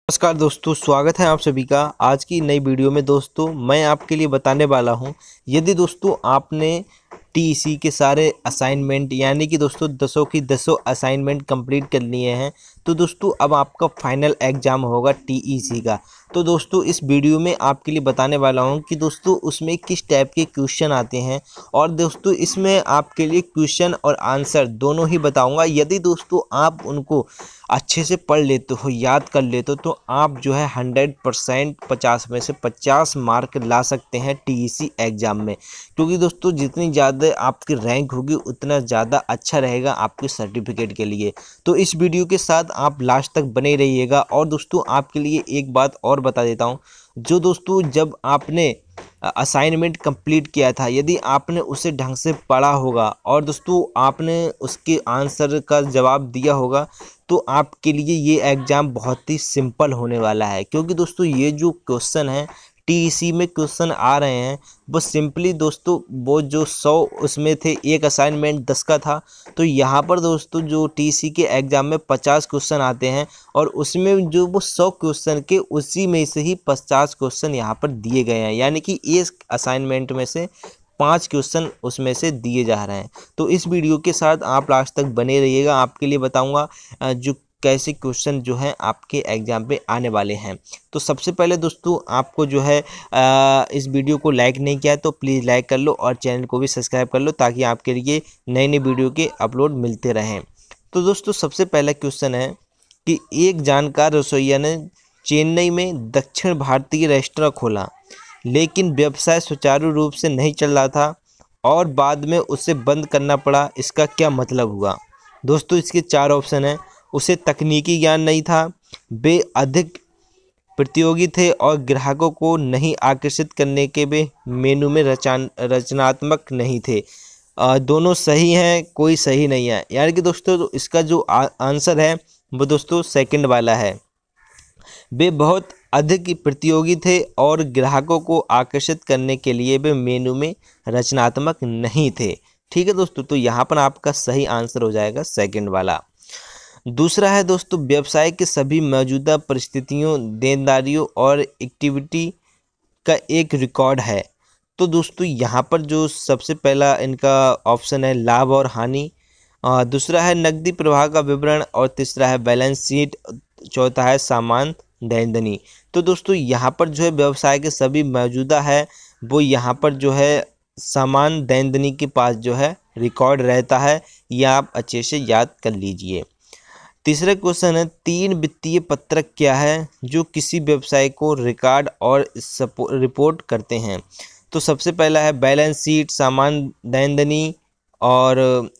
नमस्कार दोस्तों, स्वागत है आप सभी का आज की नई वीडियो में। दोस्तों मैं आपके लिए बताने वाला हूं, यदि दोस्तों आपने टीईसी के सारे असाइनमेंट यानी कि दोस्तों 10 की 10 असाइनमेंट कंप्लीट कर लिए हैं, तो दोस्तों अब आपका फाइनल एग्ज़ाम होगा टीईसी का। तो दोस्तों इस वीडियो में आपके लिए बताने वाला हूं कि दोस्तों उसमें किस टाइप के क्वेश्चन आते हैं, और दोस्तों इसमें आपके लिए क्वेश्चन और आंसर दोनों ही बताऊंगा। यदि दोस्तों आप उनको अच्छे से पढ़ लेते हो, याद कर लेते हो, तो आप जो है 100% 50 में से 50 मार्क ला सकते हैं टीईसी एग्ज़ाम में। क्योंकि दोस्तों जितनी ज़्यादा आपकी रैंक होगी उतना ज़्यादा अच्छा रहेगा आपके सर्टिफिकेट के लिए। तो इस वीडियो के साथ आप लास्ट तक बने रहिएगा। और दोस्तों आपके लिए एक बात और बता देता हूँ, जो दोस्तों जब आपने असाइनमेंट कंप्लीट किया था, यदि आपने उसे ढंग से पढ़ा होगा और दोस्तों आपने उसके आंसर का जवाब दिया होगा, तो आपके लिए ये एग्ज़ाम बहुत ही सिंपल होने वाला है। क्योंकि दोस्तों ये जो क्वेश्चन है टीईसी में क्वेश्चन आ रहे हैं, वो सिंपली दोस्तों वो जो 100 उसमें थे, एक असाइनमेंट 10 का था, तो यहाँ पर दोस्तों जो टीईसी के एग्ज़ाम में 50 क्वेश्चन आते हैं, और उसमें जो वो 100 क्वेश्चन के उसी में से ही 50 क्वेश्चन यहाँ पर दिए गए हैं। यानी कि एक असाइनमेंट में से 5 क्वेश्चन उसमें से दिए जा रहे हैं। तो इस वीडियो के साथ आप लास्ट तक बने रहिएगा, आपके लिए बताऊंगा जो कैसे क्वेश्चन जो हैं आपके एग्ज़ाम पे आने वाले हैं। तो सबसे पहले दोस्तों आपको जो है इस वीडियो को लाइक नहीं किया है तो प्लीज़ लाइक कर लो, और चैनल को भी सब्सक्राइब कर लो, ताकि आपके लिए नए नए वीडियो के अपलोड मिलते रहें। तो दोस्तों सबसे पहला क्वेश्चन है कि एक जानकार रसोइया ने चेन्नई में दक्षिण भारतीय रेस्टोरेंट खोला, लेकिन व्यवसाय सुचारू रूप से नहीं चल रहा था और बाद में उसे बंद करना पड़ा। इसका क्या मतलब हुआ? दोस्तों इसके 4 ऑप्शन हैं। उसे तकनीकी ज्ञान नहीं था, वे अधिक प्रतियोगी थे, और ग्राहकों को नहीं आकर्षित करने के वे मेनू में रचनात्मक नहीं थे। दोनों सही हैं, कोई सही नहीं है। यानी कि दोस्तों तो इसका जो आंसर है वो दोस्तों सेकंड वाला है। वे बहुत अधिक प्रतियोगी थे और ग्राहकों को आकर्षित करने के लिए वे मेनू में रचनात्मक नहीं थे। ठीक है दोस्तों, तो यहाँ पर आपका सही आंसर हो जाएगा सेकंड वाला। दूसरा है दोस्तों, व्यवसाय के सभी मौजूदा परिस्थितियों, देनदारियों और एक्टिविटी का एक रिकॉर्ड है। तो दोस्तों यहाँ पर जो सबसे पहला इनका ऑप्शन है लाभ और हानि, दूसरा है नकदी प्रवाह का विवरण, और तीसरा है बैलेंस शीट, चौथा है सामान देनदनी। तो दोस्तों यहाँ पर जो है व्यवसाय के सभी मौजूदा है, वो यहाँ पर जो है सामान देनदनी के पास जो है रिकॉर्ड रहता है। यह आप अच्छे से याद कर लीजिए। तीसरा क्वेश्चन है, 3 वित्तीय पत्रक क्या है जो किसी व्यवसाय को रिकॉर्ड और रिपोर्ट करते हैं? तो सबसे पहला है बैलेंस शीट, सामान देनदनी और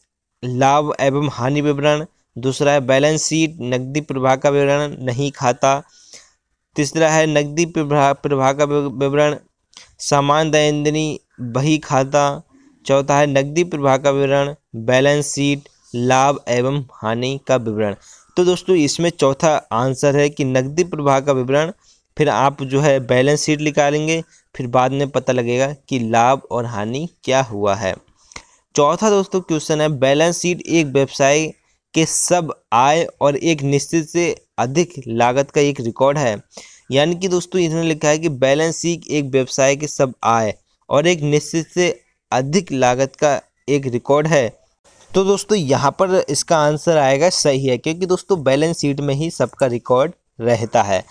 लाभ एवं हानि विवरण। दूसरा है बैलेंस शीट, नकदी प्रवाह का विवरण नहीं खाता। तीसरा है नकदी प्रवाह का विवरण, सामान देनदनी, बही खाता। चौथा है नकदी प्रवाह का विवरण, बैलेंस शीट, लाभ एवं हानि का विवरण। तो दोस्तों इसमें चौथा आंसर है कि नकदी प्रवाह का विवरण। फिर आप जो है बैलेंस शीट निकालेंगे, फिर बाद में पता लगेगा कि लाभ और हानि क्या हुआ है। चौथा दोस्तों क्वेश्चन है, बैलेंस शीट एक व्यवसाय के सब आय और एक निश्चित से अधिक लागत का एक रिकॉर्ड है। यानी कि दोस्तों इन्होंने लिखा है कि बैलेंस शीट एक व्यवसाय के सब आय और एक निश्चित से अधिक लागत का एक रिकॉर्ड है। तो दोस्तों यहाँ पर इसका आंसर आएगा सही है, क्योंकि दोस्तों बैलेंस शीट में ही सबका रिकॉर्ड रहता है।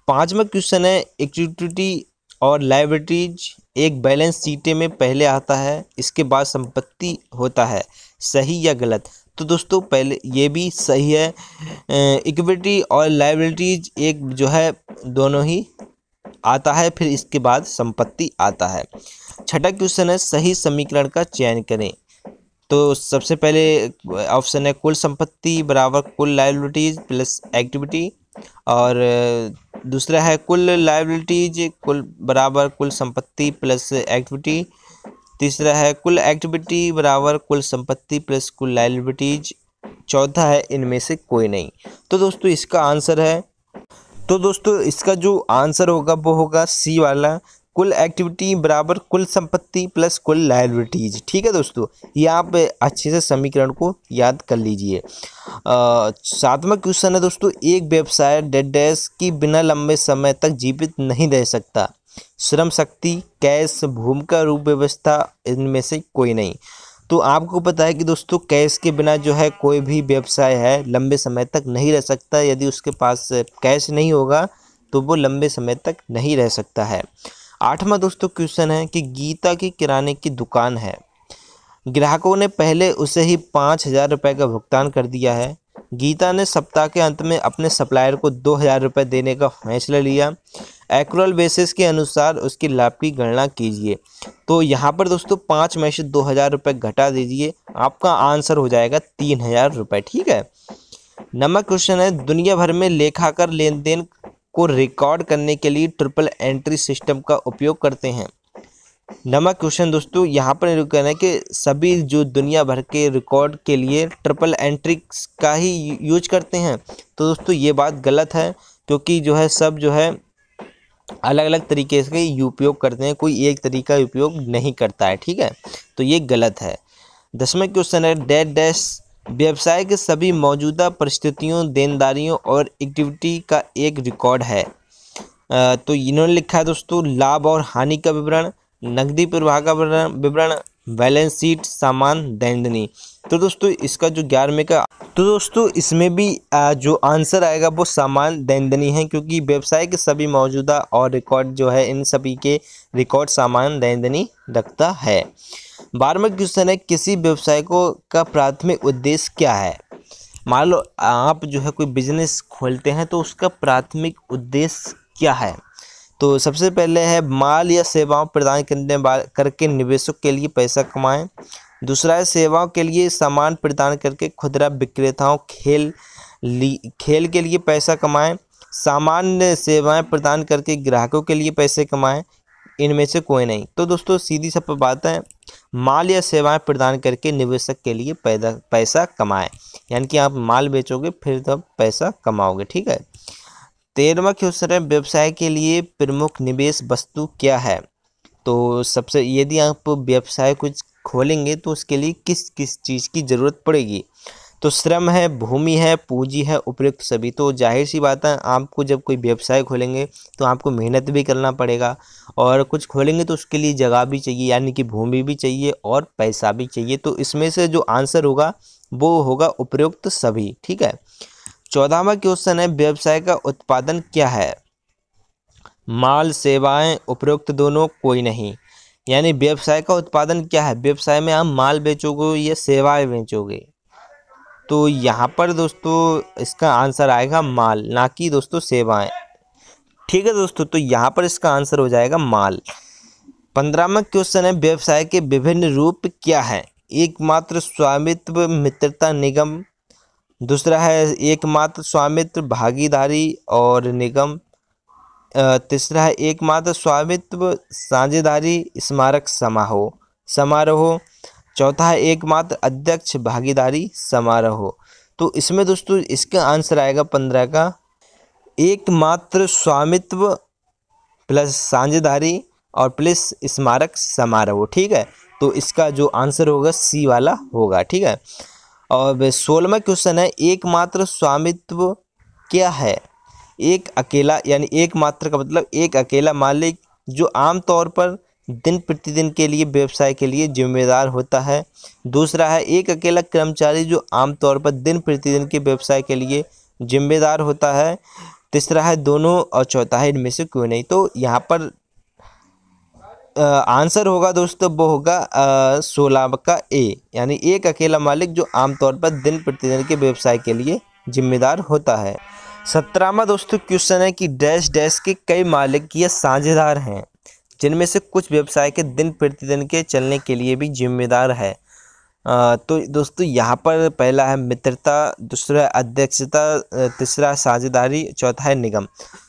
पांचवा क्वेश्चन है, इक्विटी और लायबिलिटीज एक बैलेंस शीट में पहले आता है, इसके बाद संपत्ति होता है, सही या गलत? तो दोस्तों पहले ये भी सही है, इक्विटी और लायबिलिटीज एक जो है दोनों ही आता है, फिर इसके बाद संपत्ति आता है। छठा क्वेश्चन है, सही समीकरण का चयन करें। तो सबसे पहले ऑप्शन है कुल संपत्ति बराबर कुल लायबिलिटीज प्लस एक्टिविटी, और दूसरा है कुल लायबिलिटीज कुल बराबर कुल संपत्ति प्लस एक्टिविटी। तीसरा है कुल एक्टिविटी बराबर कुल संपत्ति प्लस कुल लायबिलिटीज। चौथा है इनमें से कोई नहीं। तो दोस्तों इसका आंसर है, तो दोस्तों इसका जो आंसर होगा वो होगा सी वाला, कुल एक्टिविटी बराबर कुल संपत्ति प्लस कुल लायबिलिटीज। ठीक है दोस्तों, ये आप अच्छे से समीकरण को याद कर लीजिए। 7वां क्वेश्चन है दोस्तों, एक व्यवसाय डैश की बिना लंबे समय तक जीवित नहीं रह सकता। श्रम शक्ति, कैश, भूमिका, रूप व्यवस्था, इनमें से कोई नहीं। तो आपको पता है कि दोस्तों कैश के बिना जो है कोई भी व्यवसाय है लंबे समय तक नहीं रह सकता। यदि उसके पास कैश नहीं होगा तो वो लंबे समय तक नहीं रह सकता है। 8वां दोस्तों क्वेश्चन है कि गीता की किराने की दुकान है, ग्राहकों ने पहले उसे ही 5,000 रुपये का भुगतान कर दिया है। गीता ने सप्ताह के अंत में अपने सप्लायर को 2,000 रुपये देने का फैसला लिया। एक्रुअल बेसिस के अनुसार उसकी लाभ की गणना कीजिए। तो यहाँ पर दोस्तों 5 में से 2,000 रुपये घटा दीजिए, आपका आंसर हो जाएगा 3,000 रुपये। ठीक है। 9वां क्वेश्चन है, दुनिया भर में लेखाकार लेन देन को रिकॉर्ड करने के लिए ट्रिपल एंट्री सिस्टम का उपयोग करते हैं। 9वां क्वेश्चन दोस्तों यहाँ पर कहना है कि सभी जो दुनिया भर के रिकॉर्ड के लिए ट्रिपल एंट्री का ही यूज करते हैं। तो दोस्तों ये बात गलत है, क्योंकि जो है सब जो है अलग अलग तरीके से उपयोग करते हैं, कोई एक तरीका उपयोग नहीं करता है। ठीक है, तो ये गलत है। 10वां क्वेश्चन है, डैश व्यवसाय के सभी मौजूदा परिस्थितियों, देनदारियों और इक्विटी का एक रिकॉर्ड है। तो इन्होंने लिखा है दोस्तों लाभ और हानि का विवरण, नकदी प्रवाह का विवरण, बैलेंस शीट, सामान देनदारी। तो दोस्तों इसका जो 11वें का, तो दोस्तों इसमें भी जो आंसर आएगा वो सामान देनदारी है, क्योंकि व्यवसाय के सभी मौजूदा और रिकॉर्ड जो है इन सभी के रिकॉर्ड सामान देनदारी रखता है। 12वां क्वेश्चन है, किसी व्यवसाय को का प्राथमिक उद्देश्य क्या है। मान लो आप जो है कोई बिजनेस खोलते हैं तो उसका प्राथमिक उद्देश्य क्या है। तो सबसे पहले है माल या सेवाओं प्रदान करके निवेशक के लिए पैसा कमाएं। दूसरा है सेवाओं के लिए सामान प्रदान करके खुदरा विक्रेताओं खेल के लिए पैसा कमाएं। सामान्य सेवाएं प्रदान करके ग्राहकों के लिए पैसे कमाएं। इनमें से कोई नहीं। तो दोस्तों सीधी सी बात है, माल या सेवाएं प्रदान करके निवेशक के लिए पैसा कमाएं, यानी कि आप माल बेचोगे फिर तब पैसा कमाओगे। ठीक है। 13वां क्वेश्चन है, व्यवसाय के लिए प्रमुख निवेश वस्तु क्या है। तो सबसे यदि आप व्यवसाय कुछ खोलेंगे तो उसके लिए किस किस चीज़ की ज़रूरत पड़ेगी। तो श्रम है, भूमि है, पूंजी है, उपयुक्त सभी। तो जाहिर सी बात है, आपको जब कोई व्यवसाय खोलेंगे तो आपको मेहनत भी करना पड़ेगा, और कुछ खोलेंगे तो उसके लिए जगह भी चाहिए, यानी कि भूमि भी चाहिए और पैसा भी चाहिए। तो इसमें से जो आंसर होगा वो होगा उपयुक्त सभी। ठीक है। 14वां क्वेश्चन है, व्यवसाय का उत्पादन क्या है। माल, सेवाएं, उपयुक्त दोनों, कोई नहीं। यानी व्यवसाय का उत्पादन क्या है, व्यवसाय में आप माल बेचोगे या सेवाएं बेचोगे। तो यहाँ पर दोस्तों इसका आंसर आएगा माल, ना कि दोस्तों सेवाएं। ठीक है दोस्तों, तो यहाँ पर इसका आंसर हो जाएगा माल। 15वां क्वेश्चन है, व्यवसाय के विभिन्न रूप क्या है। एकमात्र स्वामित्व, मित्रता, निगम। दूसरा है एकमात्र स्वामित्व, भागीदारी और निगम। तीसरा है एकमात्र स्वामित्व, साझेदारी, स्मारक, समारोह। चौथा है एकमात्र अध्यक्ष, भागीदारी, समारोह। तो इसमें दोस्तों इसका आंसर आएगा 15 का एकमात्र स्वामित्व प्लस साझेदारी और प्लस स्मारक, समारोह। ठीक है, तो इसका जो आंसर होगा सी वाला होगा। ठीक है। और 16वां क्वेश्चन है, एकमात्र स्वामित्व क्या है। एक अकेला, यानी एकमात्र का मतलब एक अकेला मालिक जो आमतौर पर दिन प्रतिदिन के लिए व्यवसाय के लिए जिम्मेदार होता है। दूसरा है एक अकेला कर्मचारी जो आमतौर पर दिन प्रतिदिन के व्यवसाय के लिए जिम्मेदार होता है। तीसरा है दोनों, और चौथा है इनमें से कोई नहीं। तो यहाँ पर आंसर होगा दोस्तों वो होगा 16 का ए, यानी एक अकेला मालिक जो आमतौर पर दिन प्रतिदिन के व्यवसाय के लिए जिम्मेदार होता है। 17वां दोस्तों क्वेश्चन है कि डैश के कई मालिक या साझेदार हैं जिनमें से कुछ व्यवसाय के दिन प्रतिदिन के चलने के लिए भी जिम्मेदार है। तो दोस्तों यहाँ पर पहला है मित्रता, दूसरा अध्यक्षता, तीसरा साझेदारी, चौथा है निगम।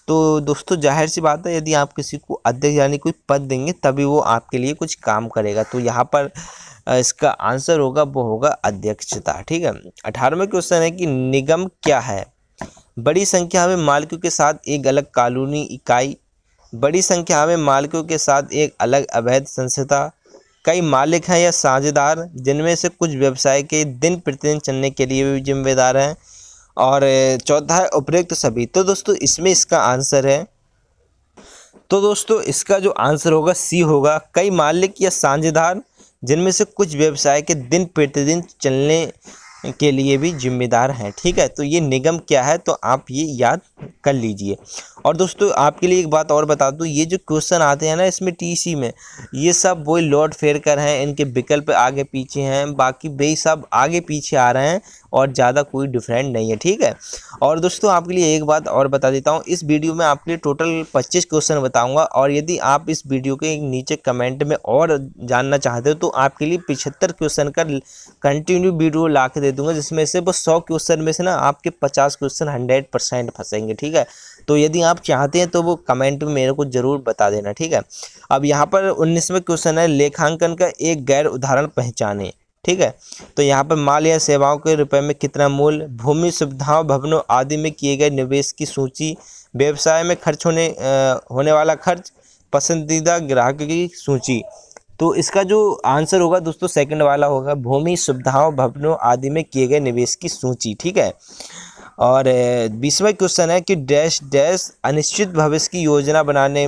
तो दोस्तों जाहिर सी बात है, यदि आप किसी को अध्यक्ष यानी कोई पद देंगे तभी वो आपके लिए कुछ काम करेगा। तो यहाँ पर इसका आंसर होगा वो होगा अध्यक्षता। ठीक है। 18वां क्वेश्चन है कि निगम क्या है। बड़ी संख्या में मालिकों के साथ एक अलग कानूनी इकाई बड़ी संख्या में मालिकों के साथ एक अलग अवैध संस्था। कई मालिक हैं या साझेदार जिनमें से कुछ व्यवसाय के दिन प्रतिदिन चलने के लिए भी जिम्मेदार हैं। और चौथा है उपयुक्त सभी। तो दोस्तों इसमें इसका आंसर है, तो दोस्तों इसका जो आंसर होगा सी होगा, कई मालिक या साझेदार जिनमें से कुछ व्यवसाय के दिन प्रतिदिन चलने के लिए भी जिम्मेदार हैं। ठीक है, तो ये निगम क्या है तो आप ये याद कर लीजिए। और दोस्तों आपके लिए एक बात और बता दूं, ये जो क्वेश्चन आते हैं ना इसमें टीसी में, ये सब वही लॉर्ड फेरकर हैं, इनके विकल्प आगे पीछे हैं, बाकी वे सब आगे पीछे आ रहे हैं और ज़्यादा कोई डिफरेंट नहीं है। ठीक है, और दोस्तों आपके लिए एक बात और बता देता हूँ, इस वीडियो में आपके लिए टोटल 25 क्वेश्चन बताऊँगा, और यदि आप इस वीडियो के नीचे कमेंट में और जानना चाहते हो तो आपके लिए 75 क्वेश्चन का कंटिन्यू वीडियो ला के दे दूँगा, जिसमें से बस 100 क्वेश्चन में से ना आपके 50 क्वेश्चन 100% फंसेंगे। ठीक है, तो यदि आप चाहते हैं तो वो कमेंट में मेरे को ज़रूर बता देना। ठीक है, अब यहाँ पर 19वां क्वेश्चन है, लेखांकन का एक गैर उदाहरण पहचाने। ठीक है, तो यहाँ पर माल या सेवाओं के रुपए में कितना मूल्य, भूमि सुविधाओं भवनों आदि में किए गए निवेश की सूची, व्यवसाय में खर्च होने वाला खर्च, पसंदीदा ग्राहक की सूची। तो इसका जो आंसर होगा दोस्तों सेकंड वाला होगा, भूमि सुविधाओं भवनों आदि में किए गए निवेश की सूची। ठीक है, और 20वां क्वेश्चन है कि डैश डैश अनिश्चित भविष्य की योजना बनाने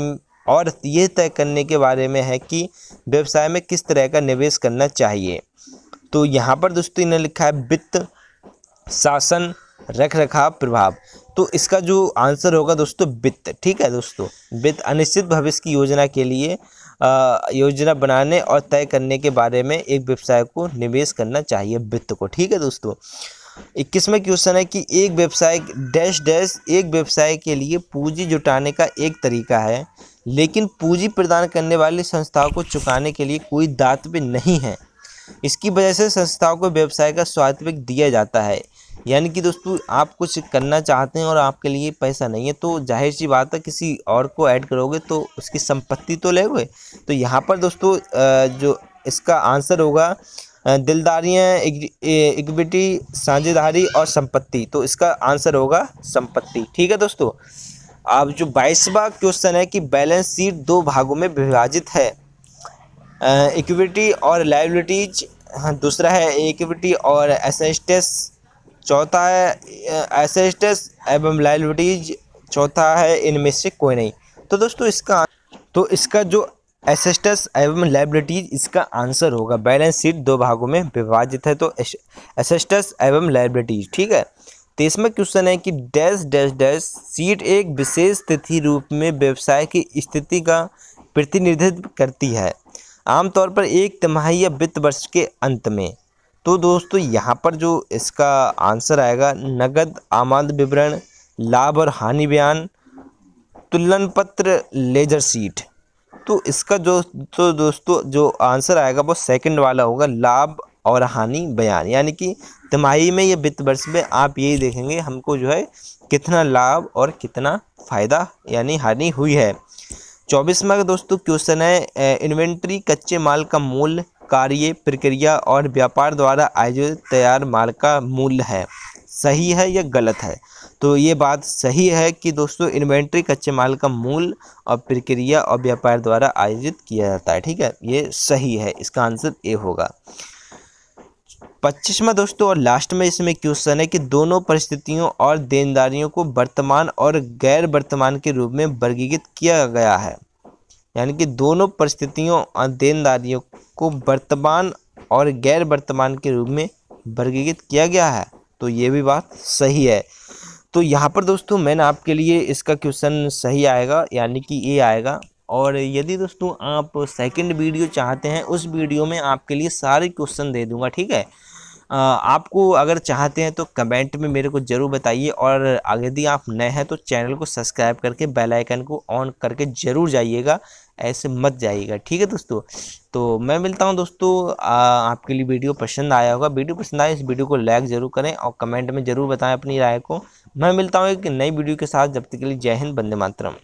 और यह तय करने के बारे में है कि व्यवसाय में किस तरह का निवेश करना चाहिए। तो यहाँ पर दोस्तों इन्हें लिखा है वित्त, शासन, रख रखाव, प्रभाव। तो इसका जो आंसर होगा दोस्तों वित्त। ठीक है दोस्तों, वित्त अनिश्चित भविष्य की योजना के लिए योजना बनाने और तय करने के बारे में एक व्यवसाय को निवेश करना चाहिए, वित्त को। ठीक है दोस्तों, 21वां क्वेश्चन है कि एक व्यवसाय डैश डैश एक व्यवसाय के लिए पूंजी जुटाने का एक तरीका है, लेकिन पूंजी प्रदान करने वाली संस्थाओं को चुकाने के लिए कोई दायित्व नहीं है। इसकी वजह से संस्थाओं को व्यवसाय का स्वामित्व दिया जाता है। यानी कि दोस्तों आप कुछ करना चाहते हैं और आपके लिए पैसा नहीं है, तो जाहिर सी बात है किसी और को ऐड करोगे तो उसकी संपत्ति तो लेंगे। तो यहाँ पर दोस्तों जो इसका आंसर होगा दिलदारियाँ, इक्विटी, साझेदारी और संपत्ति। तो इसका आंसर होगा संपत्ति। ठीक है दोस्तों, अब जो 22वां क्वेश्चन है कि बैलेंस शीट दो भागों में विभाजित है, इक्विटी और लायबिलिटीज, दूसरा है इक्विटी और एसेट्स, चौथा है एसेट्स एवं लायबिलिटीज, चौथा है इनमें से कोई नहीं। तो दोस्तों इसका जो एसेट्स एवं लायबिलिटीज इसका आंसर होगा, बैलेंस शीट दो भागों में विभाजित है तो एसेट्स एवं लायबिलिटीज। ठीक है, 23वां क्वेश्चन है कि डैश डैश डैश शीट एक विशेष तिथि रूप में व्यवसाय की स्थिति का प्रतिनिधित्व करती है, आमतौर पर एक तिमाही या वित्त वर्ष के अंत में। तो दोस्तों यहाँ पर जो इसका आंसर आएगा, नगद आमद विवरण, लाभ और हानि बयान, तुलन पत्र, लेजर शीट। तो इसका दोस्तों जो आंसर आएगा वो सेकंड वाला होगा, लाभ और हानि बयान। यानी कि तिमाही में या वित्त वर्ष में आप यही देखेंगे हमको जो है कितना लाभ और कितना फ़ायदा यानी हानि हुई है। 24वां दोस्तों क्वेश्चन है, इन्वेंट्री कच्चे माल का मूल्य, कार्य, प्रक्रिया और व्यापार द्वारा आयोजित तैयार माल का मूल्य है, सही है या गलत है। तो ये बात सही है कि दोस्तों इन्वेंट्री कच्चे माल का मूल्य और प्रक्रिया और व्यापार द्वारा आयोजित किया जाता है। ठीक है, ये सही है, इसका आंसर ए होगा। 25वां दोस्तों और लास्ट में इसमें क्वेश्चन है कि दोनों परिस्थितियों और देनदारियों को वर्तमान और गैर वर्तमान के रूप में वर्गीकृत किया गया है। यानी कि दोनों परिस्थितियों और देनदारियों को वर्तमान और गैर वर्तमान के रूप में वर्गीकृत किया गया है, तो ये भी बात सही है। तो यहाँ पर दोस्तों मैंने आपके लिए इसका क्वेश्चन सही आएगा यानी कि ये आएगा। और यदि दोस्तों आप सेकंड वीडियो चाहते हैं, उस वीडियो में आपके लिए सारे क्वेश्चन दे दूंगा। ठीक है, आपको अगर चाहते हैं तो कमेंट में मेरे को ज़रूर बताइए, और यदि आप नए हैं तो चैनल को सब्सक्राइब करके बेल आइकन को ऑन करके ज़रूर जाइएगा, ऐसे मत जाइएगा। ठीक है दोस्तों, तो मैं मिलता हूं दोस्तों, आपके लिए वीडियो पसंद आया होगा। वीडियो पसंद आए इस वीडियो को लाइक ज़रूर करें और कमेंट में ज़रूर बताएं अपनी राय को। मैं मिलता हूं एक नई वीडियो के साथ, जब तक के लिए जय हिंद, वंदे मातरम।